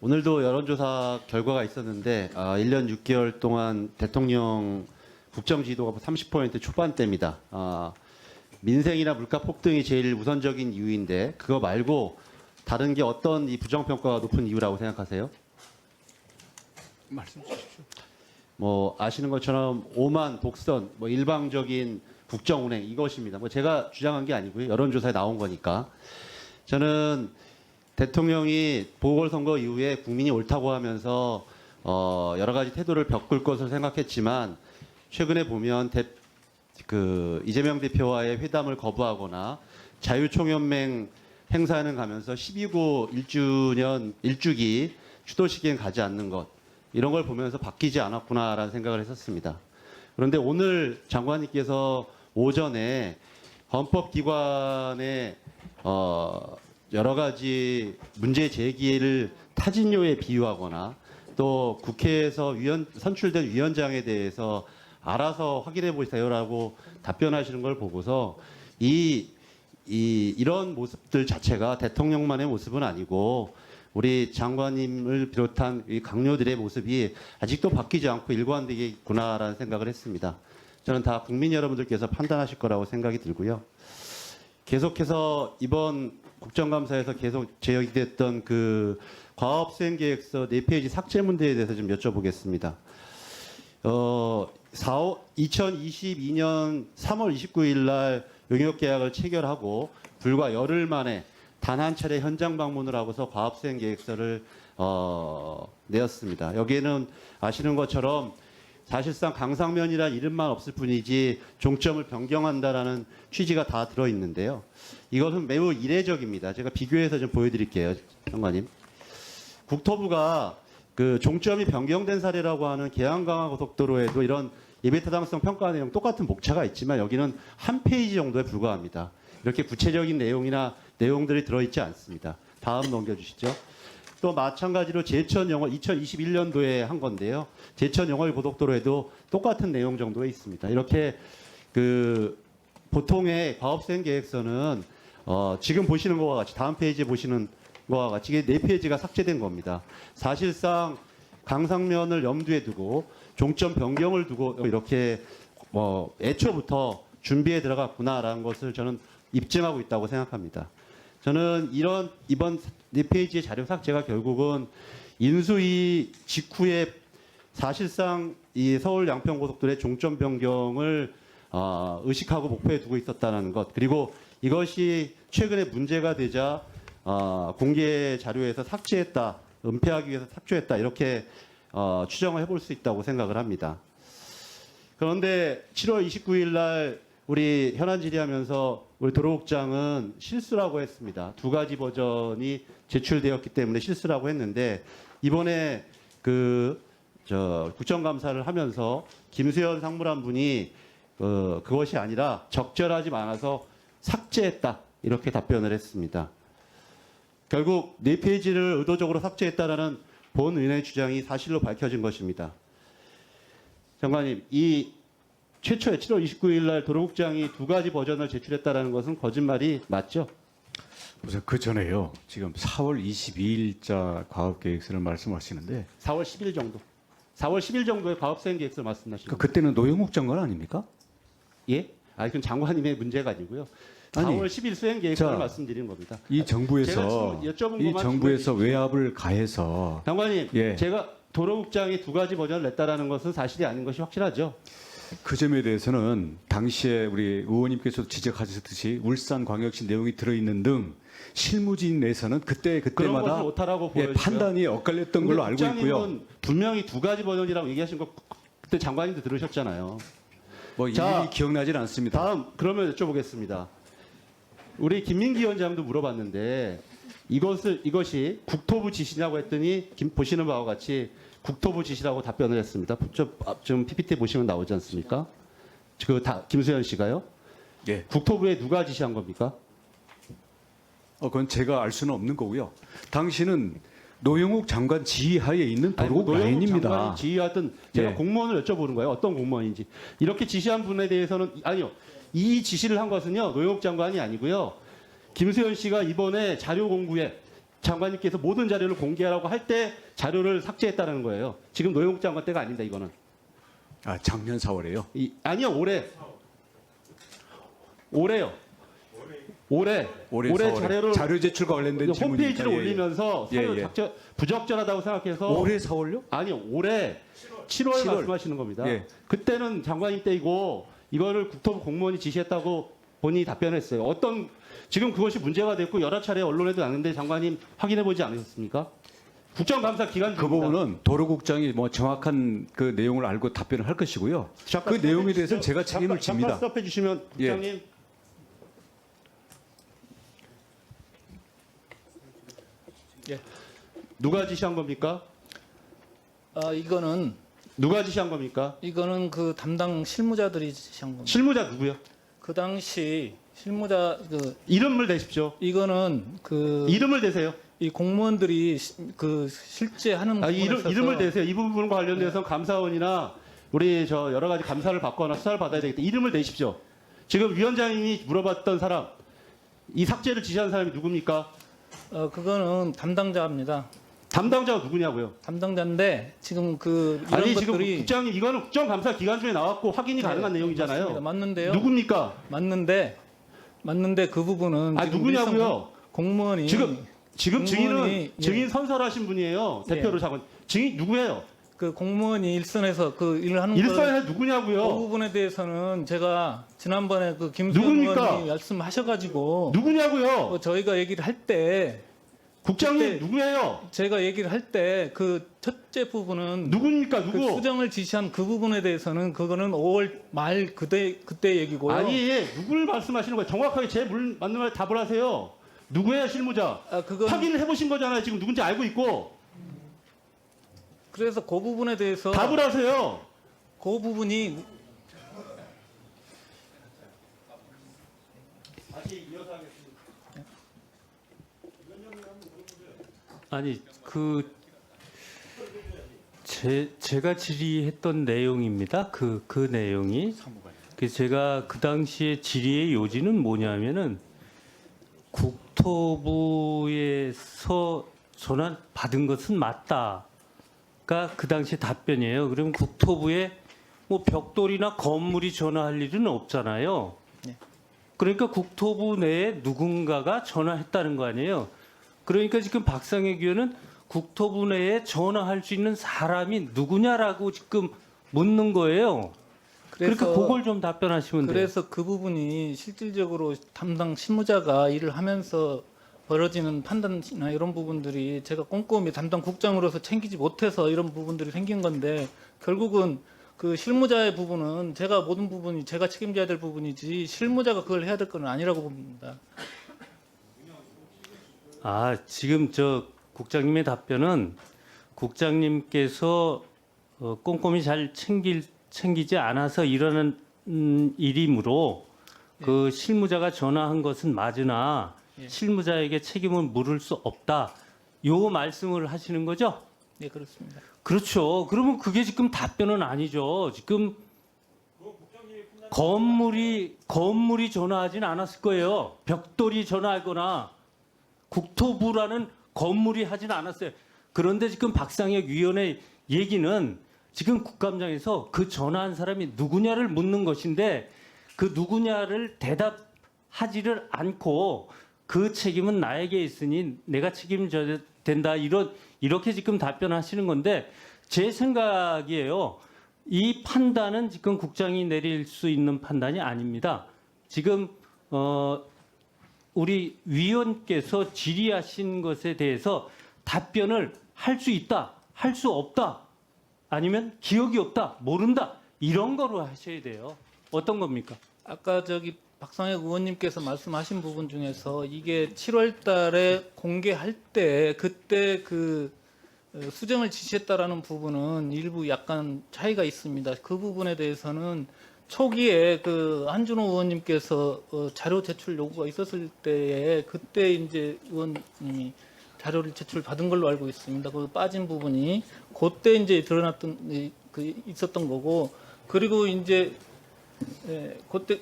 오늘도 여론조사 결과가 있었는데 1년 6개월 동안 대통령 국정 지지도가 30% 초반대입니다. 민생이나 물가 폭등이 제일 우선적인 이유인데 그거 말고 다른 게 어떤 이 부정평가가 높은 이유라고 생각하세요? 말씀 주십시오. 뭐 아시는 것처럼 오만, 독선, 뭐 일방적인 국정 운행 이것입니다. 뭐 제가 주장한 게 아니고요. 여론조사에 나온 거니까. 저는 대통령이 보궐선거 이후에 국민이 옳다고 하면서 여러 가지 태도를 바꿀 것을 생각했지만 최근에 보면 이재명 대표와의 회담을 거부하거나 자유총연맹 행사에는 가면서 12구 1주년 일주기 추도식엔 가지 않는 것 이런 걸 보면서 바뀌지 않았구나라는 생각을 했었습니다. 그런데 오늘 장관님께서 오전에 헌법기관의 여러 가지 문제 제기를 타진요에 비유하거나 또 국회에서 선출된 위원장에 대해서 알아서 확인해 보세요라고 답변하시는 걸 보고서 이런 모습들 자체가 대통령만의 모습은 아니고 우리 장관님을 비롯한 이 강요들의 모습이 아직도 바뀌지 않고 일관되게 있구나라는 생각을 했습니다. 저는 다 국민 여러분들께서 판단하실 거라고 생각이 들고요. 계속해서 이번 국정감사에서 계속 제기됐던 그 과업수행계획서 4페이지 삭제 문제에 대해서 좀 여쭤보겠습니다. 2022년 3월 29일 날 용역계약을 체결하고 불과 열흘 만에 단 한 차례 현장 방문을 하고서 과업수행계획서를 내었습니다. 여기에는 아시는 것처럼 사실상 강상면이란 이름만 없을 뿐이지 종점을 변경한다라는 취지가 다 들어있는데요. 이것은 매우 이례적입니다. 제가 비교해서 좀 보여드릴게요, 장관님. 국토부가 그 종점이 변경된 사례라고 하는 계양강화고속도로에도 이런 예배타당성 평가 내용 똑같은 목차가 있지만 여기는 한 페이지 정도에 불과합니다. 이렇게 구체적인 내용들이 들어있지 않습니다. 다음 넘겨주시죠. 또 마찬가지로 제천영월 2021년도에 한 건데요. 제천영월 고속도로에도 똑같은 내용 정도에 있습니다. 이렇게 그 보통의 과업수행 계획서는 지금 보시는 것과 같이 다음 페이지에 보시는 것과 같이 이게 4페이지가 삭제된 겁니다. 사실상 강상면을 염두에 두고 종점 변경을 두고 이렇게 애초부터 준비에 들어갔구나라는 것을 저는 입증하고 있다고 생각합니다. 저는 이번 4페이지의 자료 삭제가 결국은 인수위 직후에 사실상 이 서울 양평고속도로의 종점 변경을 의식하고 목표에 두고 있었다는 것, 그리고 이것이 최근에 문제가 되자 공개 자료에서 삭제했다, 은폐하기 위해서 삭제했다 이렇게 추정을 해볼 수 있다고 생각을 합니다. 그런데 7월 29일 날 우리 현안 질의하면서 우리 도로국장은 실수라고 했습니다. 2가지 버전이 제출되었기 때문에 실수라고 했는데 이번에 국정감사를 하면서 김수현 상무란 분이 그것이 아니라 적절하지 않아서 삭제했다 이렇게 답변을 했습니다. 결국 4페이지를 의도적으로 삭제했다라는 본 의원의 주장이 사실로 밝혀진 것입니다. 장관님, 이 최초에 7월 29일 날 도로국장이 2가지 버전을 제출했다라는 것은 거짓말이 맞죠? 우선 그 전에요. 지금 4월 22일자 과업계획서를 말씀하시는데 4월 10일 정도. 4월 10일 정도의 과업수행 계획서를 말씀하시는 거예요. 그때는 노영욱 장관 아닙니까? 예? 그건 장관님의 문제가 아니고요. 아니, 4월 10일 수행 계획서를 자, 말씀드리는 겁니다. 이 정부에서 외압을 가해서 장관님, 예. 제가 도로국장이 2가지 버전을 냈다라는 것은 사실이 아닌 것이 확실하죠? 그 점에 대해서는 당시에 우리 의원님께서 지적하셨듯이 울산광역시 내용이 들어있는 등 실무진 내에서는 그런 그때마다 것을 오타라고 보여주고요. 판단이 엇갈렸던 걸로 알고 있고요. 국장님은 분명히 2가지 버전이라고 얘기하신 거 그때 장관님도 들으셨잖아요. 뭐 자, 일일이 기억나질 않습니다. 다음 그러면 여쭤보겠습니다. 우리 김민기 위원장도 물어봤는데 이것이 국토부 지시냐고 했더니 보시는 바와 같이 국토부 지시라고 답변을 했습니다. 좀 PPT 보시면 나오지 않습니까? 김수현 씨가요? 예. 국토부에 누가 지시한 겁니까? 그건 제가 알 수는 없는 거고요. 당신은 노영욱 장관 지휘하에 있는 도로국 노영욱 라인입니다. 장관이 지휘하던 제가 예. 공무원을 여쭤보는 거예요. 어떤 공무원인지. 이렇게 지시한 분에 대해서는 아니요. 이 지시를 한 것은요. 노영욱 장관이 아니고요. 김수현 씨가 이번에 자료 공부에 장관님께서 모든 자료를 공개하라고 할 때 자료를 삭제했다는 거예요. 지금 노영욱 장관 때가 아닙니다. 이거는. 아, 작년 4월에요. 아니요, 올해요. 올해 4월에. 자료를 자료 제출과 관련된 질문이니까. 홈페이지를 예, 예. 올리면서 예, 서류 예. 부적절하다고 생각해서 올해 4월요? 아니요, 올해 7월 7월. 말씀하시는 겁니다. 예. 그때는 장관님 때이고 이거를 국토부 공무원이 지시했다고 본인이 답변했어요. 지금 그것이 문제가 됐고 여러 차례 언론에도 났는데 장관님 확인해 보지 않으셨습니까? 국정감사 기간 그 부분은 도로국장이 뭐 정확한 그 내용을 알고 답변을 할 것이고요. 그 내용에 대해서는 제가 책임을 집니다. 잠깐 스톱해 주시면 예. 국장님. 예. 누가 지시한 겁니까? 이거는 누가 지시한 겁니까? 그 담당 실무자들이 지시한 겁니다. 실무자 누구요? 그 당시 실무자 이름을 대십시오. 이거는 이름을 대세요. 이 공무원들이 실제 하는 부분에 있어서 이름을 대세요. 이 부분과 관련돼서 감사원이나 우리 여러 가지 감사를 받거나 수사를 받아야 되겠다. 이름을 대십시오. 지금 위원장님이 물어봤던 사람, 이 삭제를 지시한 사람이 누굽니까? 그거는 담당자입니다. 담당자가 누구냐고요? 담당자인데 지금 이런 아니 지금 것들이 국장님 이거는 국정감사 기간 중에 나왔고 확인이 가능한 내용이잖아요. 맞습니다. 맞는데요. 누굽니까? 맞는데 그 부분은 지금 누구냐고요? 일선 공무원이 지금 공무원이, 증인 선설하신 분이에요. 대표로 장관. 증인 누구예요? 그 공무원이 일선에서 그 일을 하는 일선에 그 누구냐고요? 부분에 대해서는 제가 지난번에 김수현 누굽니까? 의원이 말씀하셔가지고 누구냐고요? 저희가 얘기를 할 때 국장님 그때 누구예요? 제가 얘기를 할 때 그 첫째 부분은 누굽니까? 그 누구? 수정을 지시한 그 부분에 대해서는 그거는 5월 말 그때 얘기고요. 아니 누구를 말씀하시는 거예요? 정확하게 맞는 말 답을 하세요. 누구예요 실무자? 그건 확인을 해보신 거잖아요. 지금 누군지 알고 있고 그래서 그 부분에 대해서 답을 하세요. 그 부분이 아니 제가 질의했던 내용입니다. 그 내용이 제가 그 당시에 질의의 요지는 뭐냐면은 국토부에서 전화 받은 것은 맞다가 그 당시 답변이에요. 그럼 국토부에 뭐 벽돌이나 건물이 전화할 일은 없잖아요. 네. 그러니까 국토부 내에 누군가가 전화했다는 거 아니에요. 그러니까 지금 박상혁 의원은 국토부 내에 전화할 수 있는 사람이 누구냐라고 지금 묻는 거예요. 그러니까 그걸 좀 답변하시면 돼요. 그래서 그 부분이 실질적으로 담당 실무자가 일을 하면서 벌어지는 판단이나 이런 부분들이 제가 꼼꼼히 담당 국장으로서 챙기지 못해서 이런 부분들이 생긴 건데 결국은 그 실무자의 부분은 모든 부분이 제가 책임져야 될 부분이지 실무자가 그걸 해야 될 건 아니라고 봅니다. 지금 국장님의 답변은 국장님께서 꼼꼼히 잘 챙기지 않아서 일어난 일이므로 그 실무자가 전화한 것은 맞으나 실무자에게 책임을 물을 수 없다. 요 말씀을 하시는 거죠? 네, 그렇습니다. 그렇죠. 그러면 그게 지금 답변은 아니죠. 지금 건물이 전화하진 않았을 거예요. 벽돌이 전화하거나 국토부라는 건물이 하진 않았어요. 그런데 지금 박상혁 위원의 얘기는 지금 국감장에서 그 전화한 사람이 누구냐를 묻는 것인데 그 누구냐를 대답하지를 않고 그 책임은 나에게 있으니 내가 책임져야 된다. 이렇게 지금 답변하시는 건데 제 생각이에요. 이 판단은 지금 국장이 내릴 수 있는 판단이 아닙니다. 지금 우리 위원께서 질의하신 것에 대해서 답변을 할 수 있다, 할 수 없다, 아니면 기억이 없다, 모른다 이런 거로 하셔야 돼요. 어떤 겁니까? 아까 박상혁 의원님께서 말씀하신 부분 중에서 이게 7월 달에 공개할 때 그때 수정을 지시했다라는 부분은 일부 약간 차이가 있습니다. 그 부분에 대해서는 초기에 한준호 의원님께서 자료 제출 요구가 있었을 때에 그때 이제 의원님이 자료를 제출 받은 걸로 알고 있습니다. 그 빠진 부분이 그때 이제 드러났던 있었던 거고 그리고 이제 그때